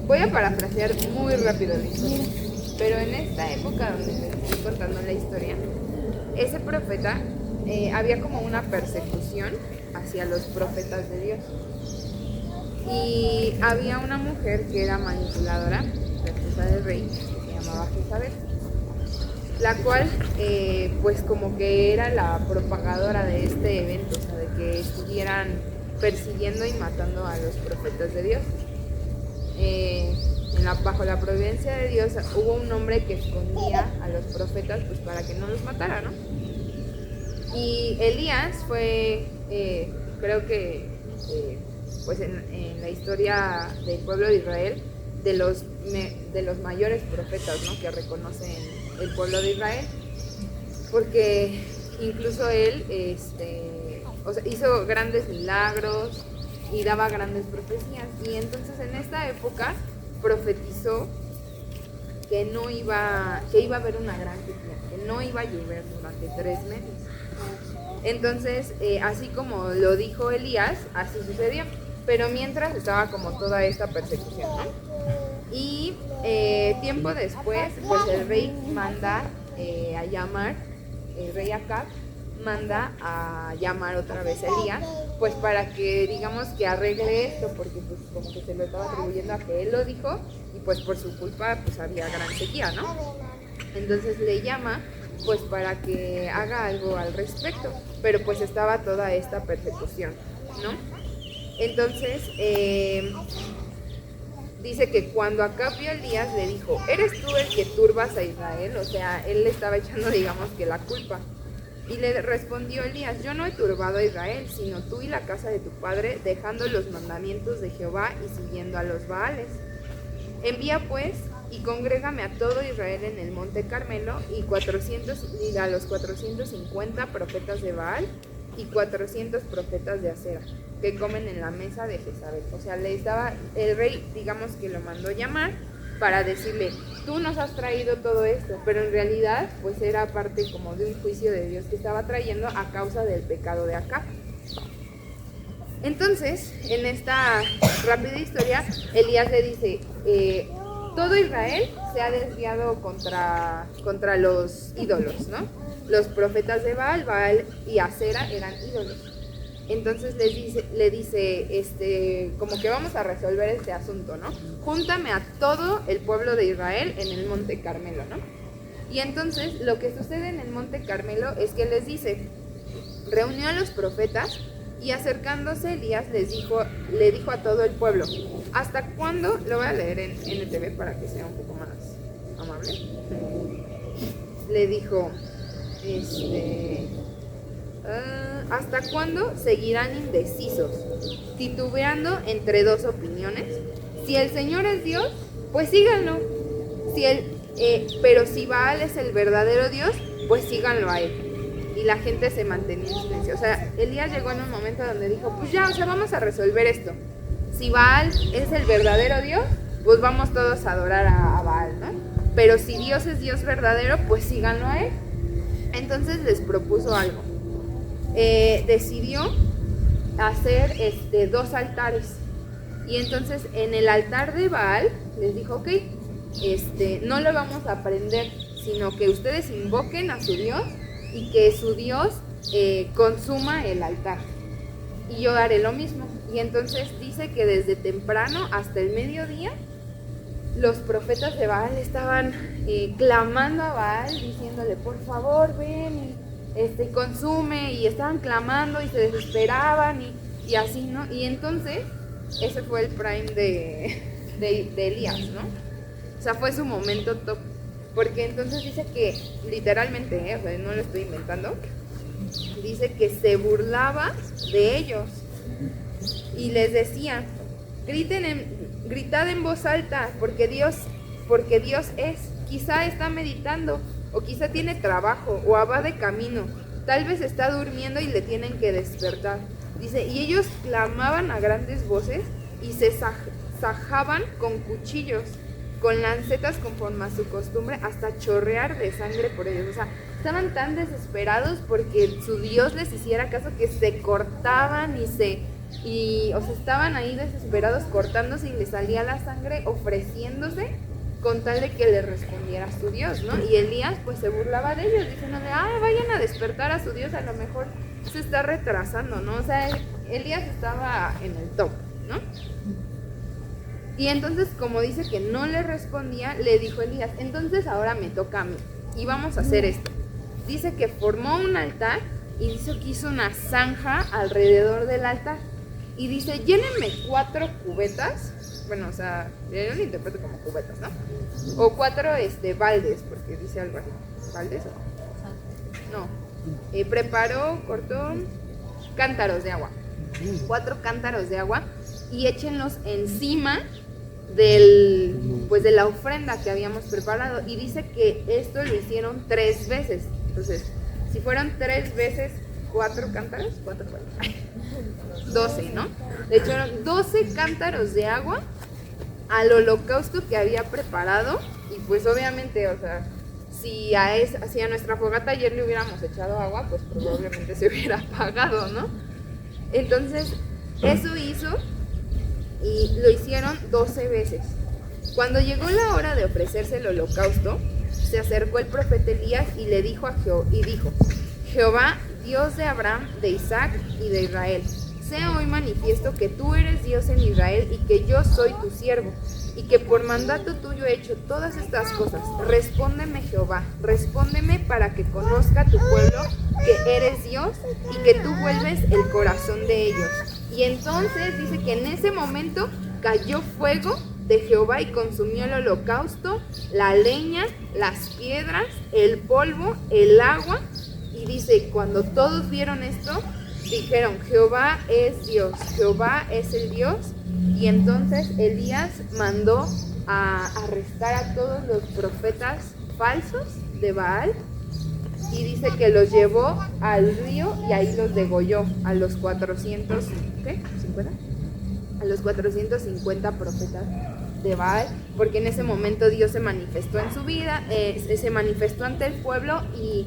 Voy a parafrasear muy rápido la historia, pero en esta época donde les estoy contando la historia, ese profeta, había como una persecución hacia los profetas de Dios. Y había una mujer que era manipuladora, la esposa del rey, que se llamaba Jezabel, la cual pues como que era la propagadora de este evento, o sea, de que estuvieran persiguiendo y matando a los profetas de Dios. Bajo la providencia de Dios hubo un hombre que escondía a los profetas pues para que no los matara, ¿no? Y Elías fue, creo que pues en la historia del pueblo de Israel, de los mayores profetas, ¿no?, que reconocen el pueblo de Israel, porque incluso él o sea, hizo grandes milagros y daba grandes profecías. Y entonces en esta época profetizó que iba a haber una gran sequía, que no iba a llover durante 3 meses. Entonces, así como lo dijo Elías, así sucedió. Pero mientras estaba como toda esta persecución, ¿no? Y tiempo después, pues el rey manda a llamar, el rey Acab manda a llamar otra vez a Elías, pues para que digamos que arregle esto, porque pues como que se lo estaba atribuyendo a que él lo dijo y pues por su culpa pues había gran sequía, ¿no? Entonces le llama pues para que haga algo al respecto, pero pues estaba toda esta persecución, ¿no? Entonces dice que cuando Acab vio a Elías le dijo: ¿eres tú el que turbas a Israel? O sea, él le estaba echando digamos que la culpa. Y le respondió Elías: yo no he turbado a Israel, sino tú y la casa de tu padre, dejando los mandamientos de Jehová y siguiendo a los Baales. Envía pues y congrégame a todo Israel en el monte Carmelo y a los 450 profetas de Baal y 400 profetas de Acera, que comen en la mesa de Jezabel. O sea, el rey digamos que lo mandó llamar para decirle: tú nos has traído todo esto, pero en realidad pues era parte como de un juicio de Dios que estaba trayendo a causa del pecado de Acab. Entonces, en esta rápida historia, Elías le dice: todo Israel se ha desviado contra los ídolos, ¿no? Los profetas de Baal y Acera eran ídolos. Entonces le dice, como que vamos a resolver este asunto, ¿no? Júntame a todo el pueblo de Israel en el monte Carmelo, ¿no? Y entonces lo que sucede en el monte Carmelo es que les dice, reunió a los profetas y acercándose Elías le dijo a todo el pueblo: ¿hasta cuándo? Lo voy a leer en NTV para que sea un poco más amable. Le dijo, ¿hasta cuándo seguirán indecisos, titubeando entre dos opiniones? Si el Señor es Dios, pues síganlo. Pero si Baal es el verdadero Dios, pues síganlo a él. Y la gente se mantenía en silencio. O sea, Elías llegó en un momento donde dijo: pues ya, o sea, vamos a resolver esto. Si Baal es el verdadero Dios, pues vamos todos a adorar a Baal, ¿no? Pero si Dios es Dios verdadero, pues síganlo a él. Entonces les propuso algo. Decidió hacer 2 altares. Y entonces en el altar de Baal les dijo: ok, no lo vamos a prender, sino que ustedes invoquen a su Dios y que su Dios consuma el altar. Y yo haré lo mismo. Y entonces dice que desde temprano hasta el mediodía los profetas de Baal estaban clamando a Baal, diciéndole: por favor ven y consume, y estaban clamando y se desesperaban y así, ¿no? Y entonces ese fue el prime de Elías, ¿no? O sea, fue su momento top, porque entonces dice que literalmente, o sea, no lo estoy inventando, dice que se burlaba de ellos y les decía: gritad en voz alta, porque Dios es, quizá está meditando, o quizá tiene trabajo, o va de camino, tal vez está durmiendo y le tienen que despertar. Dice, y ellos clamaban a grandes voces y se sajaban con cuchillos, con lancetas conforme a su costumbre, hasta chorrear de sangre por ellos. O sea, estaban tan desesperados porque su Dios les hiciera caso que se cortaban y se Y, o sea, estaban ahí desesperados, cortándose y le salía la sangre, ofreciéndose con tal de que le respondiera a su Dios, ¿no? Y Elías pues se burlaba de ellos, diciéndole, vayan a despertar a su Dios, a lo mejor se está retrasando, ¿no? O sea, Elías estaba en el top, ¿no? Y entonces, como dice que no le respondía, le dijo Elías, entonces ahora me toca a mí y vamos a hacer esto. Dice que formó un altar y dice que hizo una zanja alrededor del altar. Y dice, llénenme 4 cubetas, bueno, o sea, yo lo interpreto como cubetas, ¿no? O 4 baldes, porque dice algo así. ¿Baldes o no? Cortó cántaros de agua. 4 cántaros de agua y échenlos encima de la ofrenda que habíamos preparado. Y dice que esto lo hicieron 3 veces. Entonces, si fueron 3 veces 4 cántaros, 4 12, ¿no? Le echaron 12 cántaros de agua al holocausto que había preparado. Y pues obviamente, o sea, si a nuestra fogata ayer le hubiéramos echado agua, pues probablemente se hubiera apagado, ¿no? Entonces, eso hizo y lo hicieron 12 veces. Cuando llegó la hora de ofrecerse el holocausto, se acercó el profeta Elías y le dijo Jehová, Dios de Abraham, de Isaac y de Israel, sea hoy manifiesto que tú eres Dios en Israel y que yo soy tu siervo, y que por mandato tuyo he hecho todas estas cosas. Respóndeme, Jehová, respóndeme para que conozca tu pueblo que eres Dios y que tú vuelves el corazón de ellos. Y entonces dice que en ese momento cayó fuego de Jehová y consumió el holocausto, la leña, las piedras, el polvo, el agua. Y dice, cuando todos vieron esto, dijeron, Jehová es Dios, Jehová es el Dios. Y entonces Elías mandó a arrestar a todos los profetas falsos de Baal y dice que los llevó al río y ahí los degolló a los 450 profetas de Baal, porque en ese momento Dios se manifestó en su vida, se manifestó ante el pueblo y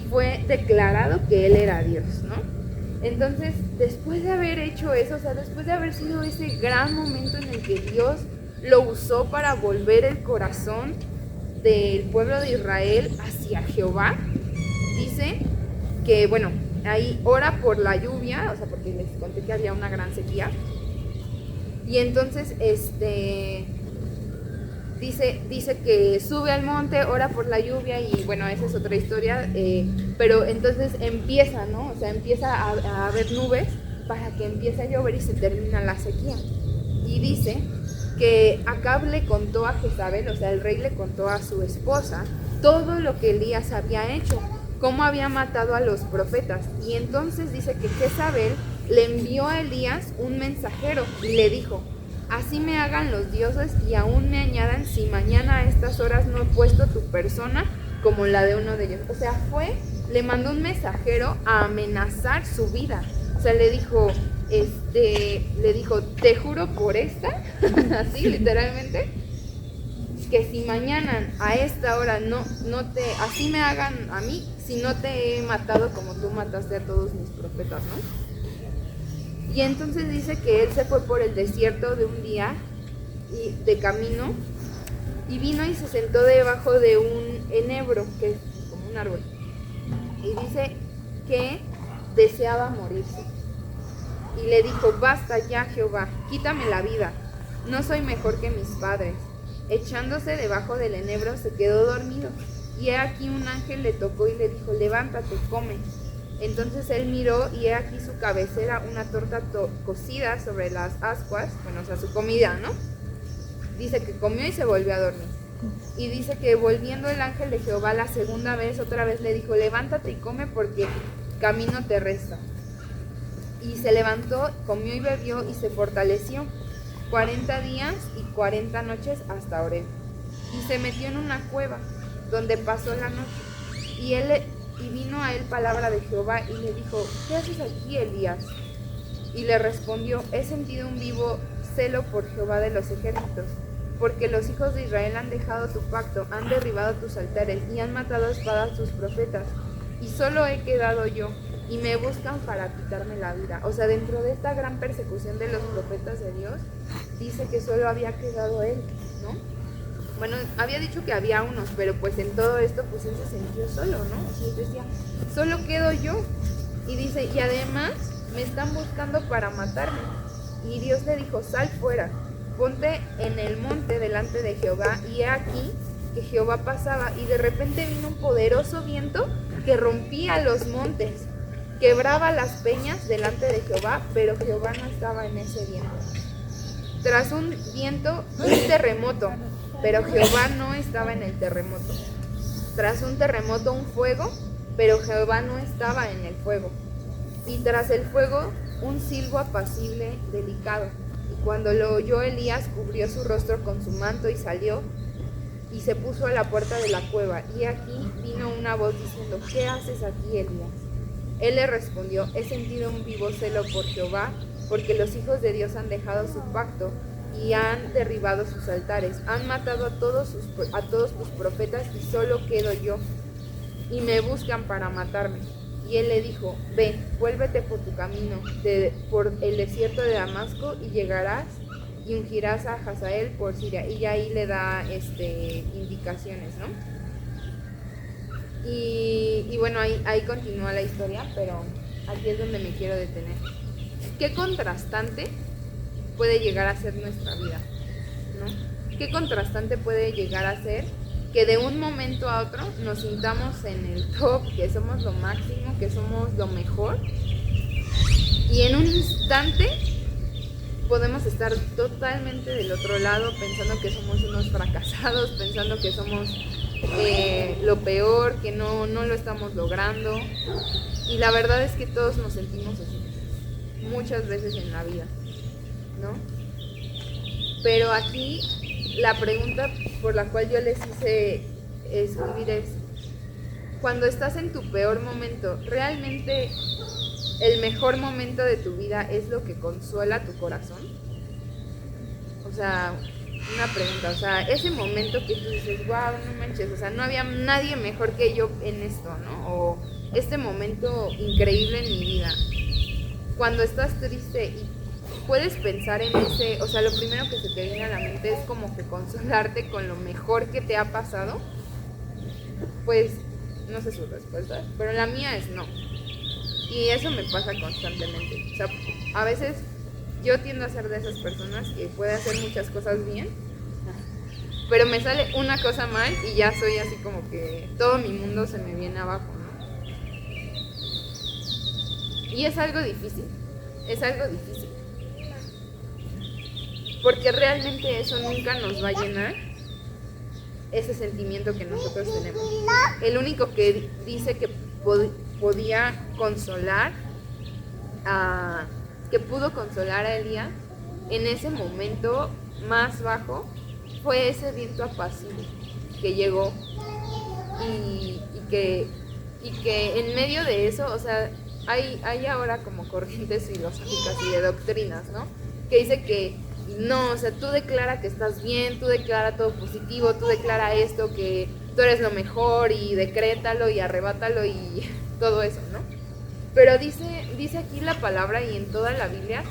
fue declarado que él era Dios, ¿no? Entonces, después de haber hecho eso, o sea, después de haber sido ese gran momento en el que Dios lo usó para volver el corazón del pueblo de Israel hacia Jehová, dice que, bueno, ahí ora por la lluvia, o sea, porque les conté que había una gran sequía, y entonces, dice que sube al monte, ora por la lluvia y bueno, esa es otra historia, pero entonces empieza, ¿no? O sea, empieza a haber nubes para que empiece a llover y se termina la sequía. Y dice que Acab le contó a Jezabel, o sea, el rey le contó a su esposa todo lo que Elías había hecho, cómo había matado a los profetas. Y entonces dice que Jezabel le envió a Elías un mensajero y le dijo, así me hagan los dioses y aún me añadan si mañana a estas horas no he puesto tu persona como la de uno de ellos. O sea, le mandó un mensajero a amenazar su vida. O sea, le dijo, te juro por esta, así literalmente, que si mañana a esta hora así me hagan a mí, si no te he matado como tú mataste a todos mis profetas, ¿no? Y entonces dice que él se fue por el desierto de un día de camino y vino y se sentó debajo de un enebro, que es como un árbol. Y dice que deseaba morirse. Y le dijo, basta ya, Jehová, quítame la vida, no soy mejor que mis padres. Echándose debajo del enebro se quedó dormido. Y he aquí un ángel le tocó y le dijo, levántate, come. Entonces él miró y he aquí su cabecera una torta cocida sobre las ascuas, bueno, o sea, su comida, ¿no? Dice que comió y se volvió a dormir. Y dice que volviendo el ángel de Jehová la segunda vez, otra vez le dijo, levántate y come porque camino te resta. Y se levantó, comió y bebió y se fortaleció 40 días y 40 noches hasta Horeb. Y se metió en una cueva donde pasó la noche. Y vino a él palabra de Jehová y le dijo, ¿qué haces aquí, Elías? Y le respondió, he sentido un vivo celo por Jehová de los ejércitos, porque los hijos de Israel han dejado tu pacto, han derribado tus altares y han matado a espada a tus profetas, y solo he quedado yo, y me buscan para quitarme la vida. O sea, dentro de esta gran persecución de los profetas de Dios, dice que solo había quedado él, ¿no? Bueno, había dicho que había unos, pero pues en todo esto pues él se sintió solo, ¿no? Y él decía, solo quedo yo. Y dice, y además me están buscando para matarme. Y Dios le dijo, sal fuera, ponte en el monte delante de Jehová. Y he aquí que Jehová pasaba y de repente vino un poderoso viento que rompía los montes, quebraba las peñas delante de Jehová, pero Jehová no estaba en ese viento. Tras un viento, un terremoto, pero Jehová no estaba en el terremoto. Tras un terremoto, un fuego, pero Jehová no estaba en el fuego. Y tras el fuego, un silbo apacible, delicado. Y cuando lo oyó Elías, cubrió su rostro con su manto y salió y se puso a la puerta de la cueva. Y aquí vino una voz diciendo, ¿qué haces aquí, Elías? Él le respondió, he sentido un vivo celo por Jehová, porque los hijos de Dios han dejado su pacto y han derribado sus altares, han matado a todos tus profetas y solo quedo yo, y me buscan para matarme. Y él le dijo, ven, vuélvete por tu camino, por el desierto de Damasco, y llegarás y ungirás a Hazael por Siria. Y ahí le da indicaciones, ¿no? Y bueno, ahí continúa la historia, pero aquí es donde me quiero detener. Qué contrastante puede llegar a ser nuestra vida, ¿no? Qué contrastante puede llegar a ser que de un momento a otro nos sintamos en el top, que somos lo máximo, que somos lo mejor, y en un instante podemos estar totalmente del otro lado, pensando que somos unos fracasados, pensando que somos lo peor, que no lo estamos logrando. Y la verdad es que todos nos sentimos así muchas veces en la vida, ¿no? Pero aquí la pregunta por la cual yo les hice escribir es, cuando estás en tu peor momento, ¿realmente el mejor momento de tu vida es lo que consuela tu corazón? O sea, una pregunta, o sea, ese momento que tú dices, wow, no manches, o sea, no había nadie mejor que yo en esto, ¿no? O este momento increíble en mi vida. Cuando estás triste y puedes pensar en ese, o sea, lo primero que se te viene a la mente es como que consolarte con lo mejor que te ha pasado, pues no sé su respuesta, pero la mía es no. Y eso me pasa constantemente. O sea, a veces yo tiendo a ser de esas personas que puede hacer muchas cosas bien, pero me sale una cosa mal y ya soy así como que todo mi mundo se me viene abajo, ¿no? Y es algo difícil, porque realmente eso nunca nos va a llenar ese sentimiento que nosotros tenemos. El único que dice que podía consolar que pudo consolar a Elías en ese momento más bajo fue ese viento apacible que llegó y que en medio de eso, o sea, hay ahora como corrientes filosóficas y de doctrinas, ¿no? Que dice que no, o sea, tú declara que estás bien, tú declara todo positivo, tú declara esto, que tú eres lo mejor y decrétalo y arrebátalo y todo eso, ¿no? Pero dice aquí la palabra y en toda la Biblia,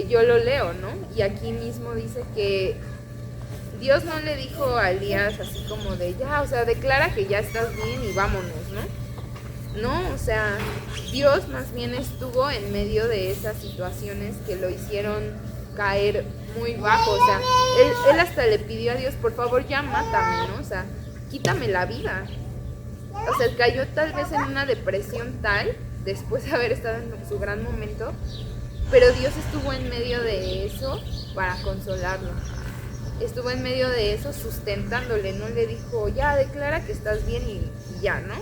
yo lo leo, ¿no? Y aquí mismo dice que Dios no le dijo a Elías así como de ya, o sea, declara que ya estás bien y vámonos, ¿no? No, o sea, Dios más bien estuvo en medio de esas situaciones que lo hicieron caer muy bajo, o sea, él hasta le pidió a Dios, por favor ya mátame, ¿no? O sea, quítame la vida. O sea, cayó tal vez en una depresión tal, después de haber estado en su gran momento, pero Dios estuvo en medio de eso para consolarlo. Estuvo en medio de eso sustentándole, no le dijo, ya declara que estás bien y ya, ¿no?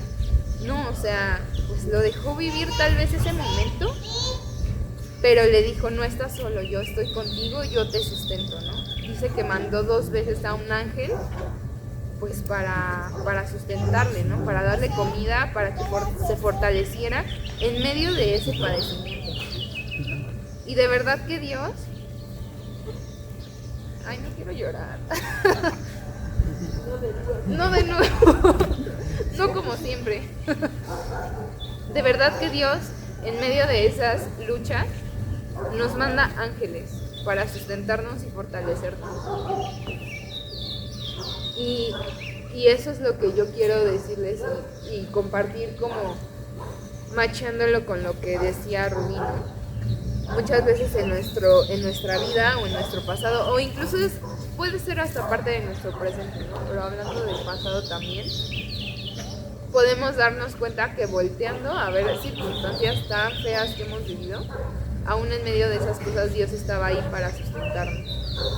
No, o sea, pues lo dejó vivir tal vez ese momento, pero le dijo, no estás solo, yo estoy contigo, yo te sustento, ¿no? Dice que mandó 2 veces a un ángel, pues para sustentarle, ¿no? Para darle comida, para que se fortaleciera en medio de ese padecimiento. Y de verdad que Dios... Ay, no quiero llorar. No de nuevo. No como siempre. de verdad que Dios, en medio de esas luchas, nos manda ángeles para sustentarnos y fortalecernos. Y eso es lo que yo quiero decirles y compartir, como macheándolo con lo que decía Rubino. Muchas veces en nuestra vida o en nuestro pasado, o incluso puede ser hasta parte de nuestro presente, ¿no? Pero hablando del pasado también, podemos darnos cuenta que volteando a ver circunstancias tan feas que hemos vivido, aún en medio de esas cosas Dios estaba ahí para sustentarnos,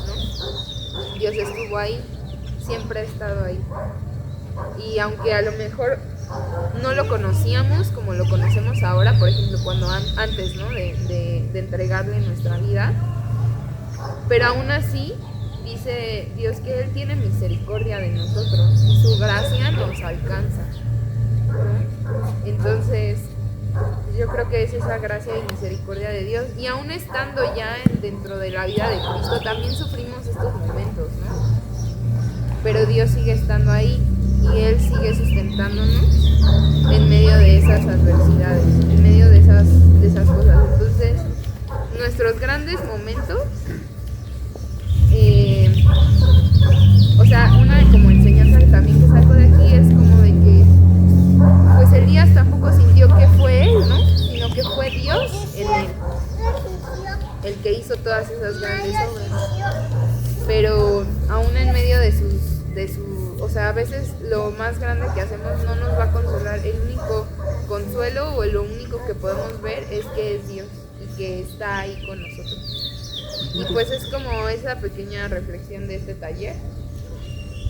¿no? Dios estuvo ahí, siempre ha estado ahí. Y aunque a lo mejor no lo conocíamos como lo conocemos ahora, por ejemplo, cuando antes, ¿no? de entregarle nuestra vida, pero aún así dice Dios que Él tiene misericordia de nosotros y su gracia nos alcanza, ¿no? Entonces yo creo que es esa gracia y misericordia de Dios, y aún estando ya dentro de la vida de Cristo también sufrimos estos momentos, ¿no? Pero Dios sigue estando ahí y Él sigue sustentándonos en medio de esas adversidades, en medio de esas cosas. Entonces, nuestros grandes momentos, o sea, una como enseñanza que también que saco de aquí es como de que pues Elías tampoco sintió que fue él, ¿no? Sino que fue Dios en él el que hizo todas esas grandes obras. Pero aún en medio de su, o sea, a veces lo más grande que hacemos no nos va a consolar. El único consuelo o lo único que podemos ver es que es Dios y que está ahí con nosotros. Y pues es como esa pequeña reflexión de este taller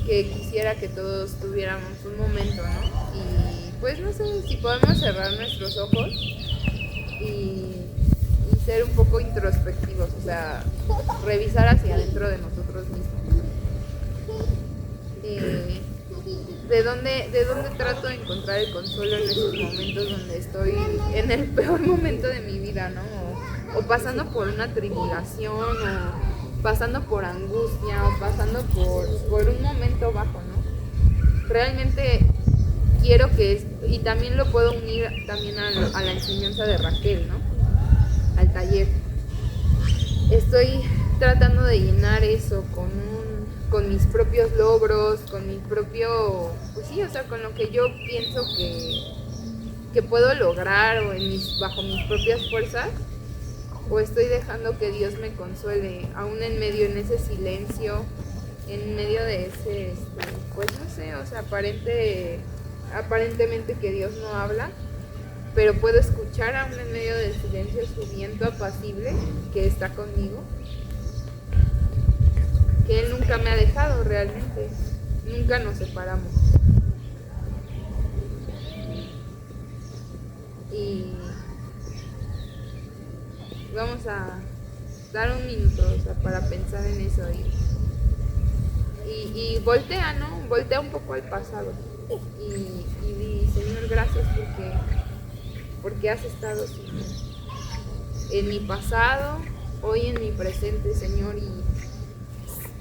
que quisiera que todos tuviéramos un momento, ¿no? Y pues no sé si podemos cerrar nuestros ojos y ser un poco introspectivos, o sea, revisar hacia adentro de nosotros mismos. ¿De dónde trato de encontrar el consuelo en esos momentos donde estoy en el peor momento de mi vida, ¿no? O pasando por una tribulación, o pasando por angustia, o pasando por un momento bajo, ¿no? Realmente quiero y también lo puedo unir también a la enseñanza de Raquel, ¿no? Al taller. Estoy tratando de llenar eso con mis propios logros, con mi propio, pues sí, o sea, con lo que yo pienso que puedo lograr, o bajo mis propias fuerzas, o estoy dejando que Dios me consuele, aún en medio, en ese silencio, en medio de ese, pues no sé, o sea, aparentemente que Dios no habla, pero puedo escuchar aún en medio del silencio su viento apacible que está conmigo, que Él nunca me ha dejado realmente, nunca nos separamos. Y vamos a dar un minuto, o sea, para pensar en eso y voltea, ¿no? Voltea un poco al pasado y di, Señor, gracias porque has estado siempre en mi pasado, hoy en mi presente, Señor, y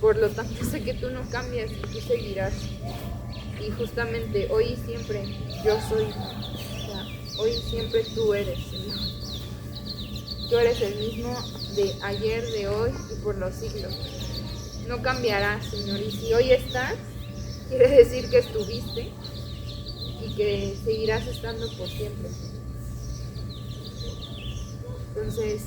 por lo tanto sé que tú no cambias y tú seguirás. Y justamente hoy y siempre yo soy, o sea, hoy y siempre tú eres, Señor. Tú eres el mismo de ayer, de hoy y por los siglos. No cambiarás, Señor. Y si hoy estás, quiere decir que estuviste y que seguirás estando por siempre. Entonces,